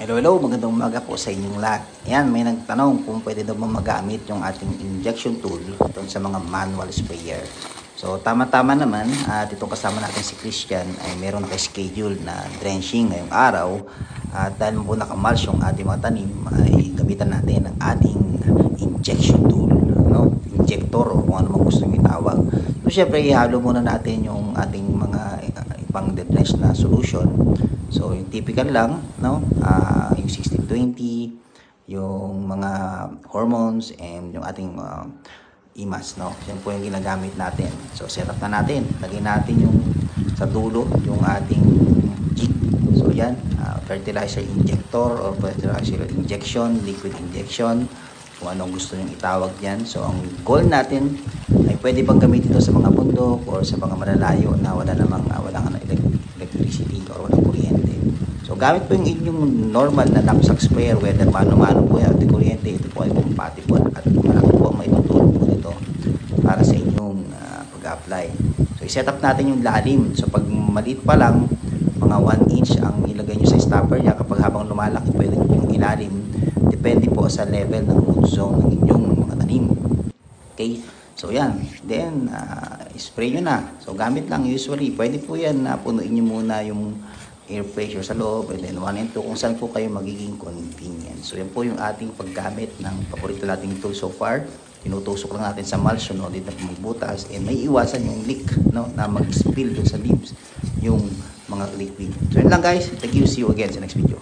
Hello, hello, magandang umaga po sa inyong lahat. Ayan, may nagtanong kung pwede daw ba magamit yung ating injection tool doon sa mga manual sprayer. So, tama-tama naman at itong kasama natin si Christian ay meron na schedule na drenching ngayong araw. At dahil po nakamals yung ating mga tanim, ay gamitan natin ang ating injection tool, no? Injector o kung ano man gusto nyo itawag. So, syempre, ihalo muna natin yung ating mga pang drench na solution. So, yung typical lang, no? Yung 1620, yung mga hormones, and yung ating IMAS, no? Yan po yung ginagamit natin. So, set up na natin. Lagyan natin yung sa dulo, yung ating jig. So, yan. Fertilizer injector or fertilizer injection, liquid injection, kung anong gusto nyo itawag yan. So, ang goal natin ay pwede pang gamitin ito sa mga bundok or sa mga malalayo na wala electricity or walang kuryente. So, gamit po yung inyong normal na knapsack sprayer, whether mano-mano po yan, kuryente, ito po ay compatible at malaki po ang maitutulong po dito para sa inyong pag-apply. So, i-set up natin yung lalim. So, pag maliit pa lang, mga 1 inch ang ilagay nyo sa stopper niya. Kapag habang lumalaki, pwede yung ilalim. Depende po sa level ng root zone ng inyong mga tanim. Okay? So, yan. Then, spray nyo na. So, gamit lang usually. Pwede po yan na punuin nyo muna yung air pressure sa loob. And then, 1 and 2 kung saan po kayo magiging convenient. So, yan po yung ating paggamit ng paborito nating tool so far. Tinutusok lang natin sa mulch, no? Dito na magbutas. And may iwasan yung leak, no? Na mag-spill dun sa leaves yung mga liquid. So, yun lang guys. Thank you. See you again sa next video.